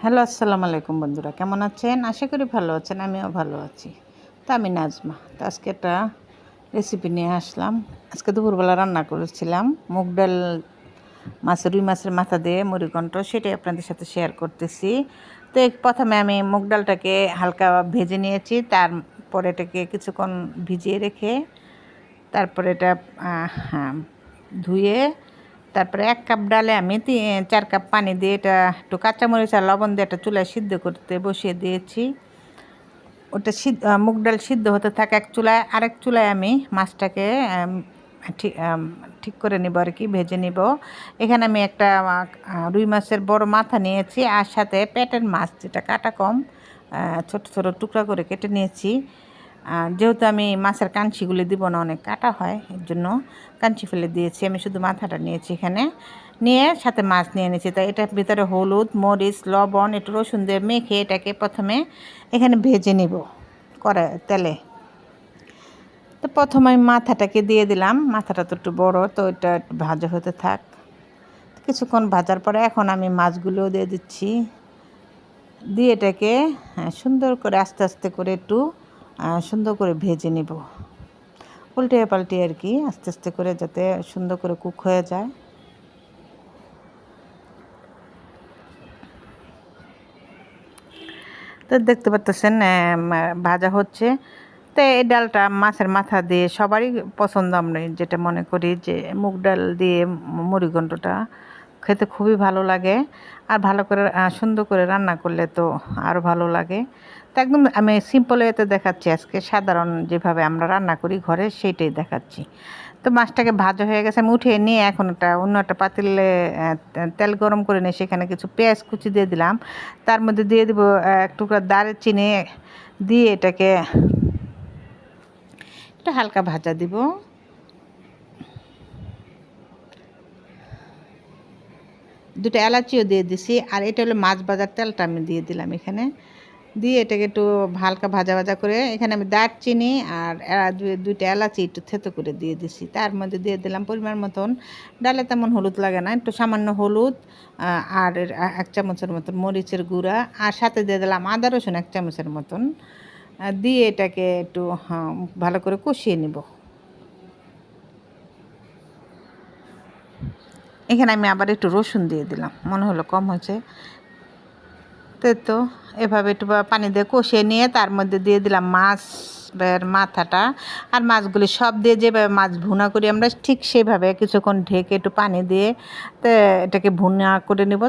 Hello, আসসালামু আলাইকুম বন্ধুরা, কেমন আছেন? আশা করি ভালো আছেন, আমিও ভালো আছি। তো আমি নাজমা। তো আজকে একটা রেসিপি নিয়ে আসলাম। আজকে দুপুরবেলা রান্না করেছিলাম মুগ ডাল, রুই মাছের মাথা দিয়ে মুড়িঘণ্ট, সেটাই আপনাদের সাথে শেয়ার করতেছি। তো প্রথমে আমি মুগ ডালটাকে হালকা ভেজে নিয়েছি, তারপরে এটাকে কিছুক্ষণ ভিজিয়ে রেখে তারপরে এটা ধুয়ে তারপরে 1 কাপ ডালে আমি 4 কাপ পানি দিয়ে এটা একটু কাঁচামরিচ আর লবণ দিয়ে একটা চুলায় সিদ্ধ করতে বসিয়ে দিয়েছি। ওটা মুগ ডাল সিদ্ধ হতে থাকে এক চুলায়, আরেক চুলায় আমি মাছটাকে ঠিক করে নিব আর কি, ভেজে নিব। এখানে আমি একটা রুই মাছের বড় মাথা নিয়েছি, আর সাথে পেটের মাছ যেটা কাটা কম ছোট ছোট টুকরা করে কেটে নিয়েছি। যেহেতু আমি মাছের কাঞ্চিগুলি দিব না, অনেক কাটা হয়, এর জন্য কাঞ্চি ফেলে দিয়েছি। আমি শুধু মাথাটা নিয়েছি এখানে, নিয়ে সাথে মাছ নিয়ে নিয়েছি। তাই এটার ভিতরে হলুদ, মরিচ, লবণ, একটু রসুন দিয়ে মেখে এটাকে প্রথমে এখানে ভেজে নিব তেলে। তো প্রথমে আমি মাথাটাকে দিয়ে দিলাম। মাথাটা তো একটু বড়, তো এটা ভাজা হতে থাক। কিছুক্ষণ ভাজার পরে এখন আমি মাছগুলোও দিয়ে দিচ্ছি, দিয়ে এটাকে সুন্দর করে আস্তে আস্তে করে একটু সুন্দর করে ভেজে নিব, উল্টে পাল্টে আর কি, আস্তে আস্তে করে যাতে সুন্দর করে কুক হয়ে যায়। তো দেখতে পাচ্ছেন ভাজা হচ্ছে। তো এই ডালটা মাছের মাথা দিয়ে সবারই পছন্দ। আমরা যেটা মনে করি যে মুগ ডাল দিয়ে মুড়িঘণ্টটা খেতে খুবই ভালো লাগে, আর ভালো করে সুন্দর করে রান্না করলে তো আরও ভালো লাগে। তো একদম আমি সিম্পল এতে দেখাচ্ছি, আজকে সাধারণ যেভাবে আমরা রান্না করি ঘরে সেইটাই দেখাচ্ছি। তো মাছটাকে ভাজা হয়ে গেছে, আমি উঠিয়ে নিয়ে এখন অন্য একটা পাতিলে তেল গরম করে নিয়ে সেখানে কিছু পেঁয়াজ কুচি দিয়ে দিলাম। তার মধ্যে দিয়ে দিব এক টুকরা দারচিনি, দিয়ে এটাকে একটু হালকা ভাজা দিব। দুটো এলাচিও দিয়ে দিছি, আর এটা হলো মাছ ভাজার তেলটা আমি দিয়ে দিলাম এখানে, দিয়ে এটাকে একটু হালকা ভাজা ভাজা করে এখানে আমি দারচিনি আর দুইটা এলাচি একটু থেতো করে দিয়ে দিছি। তার মধ্যে দিয়ে দিলাম পরিমাণ মতন, ডালে তেমন হলুদ লাগে না, একটু সামান্য হলুদ, আর 1 চামচের মতন মরিচের গুঁড়া, আর সাথে দিয়ে দিলাম আদা রসুন 1 চামচের মতন, দিয়ে এটাকে একটু ভালো করে কষিয়ে নিব। এখানে আমি আবার একটু রসুন দিয়ে দিলাম, মনে হলো কম হয়েছে। তো এভাবে একটু পানি দিয়ে কষিয়ে নিয়ে তার মধ্যে দিয়ে দিলাম মাছের মাথাটা, আর মাছগুলি সব দিয়ে যেভাবে মাছ ভুনা করি আমরা ঠিক সেভাবে কিছুক্ষণ ঢেকে একটু পানি দিয়ে তো এটাকে ভুনা করে নেব।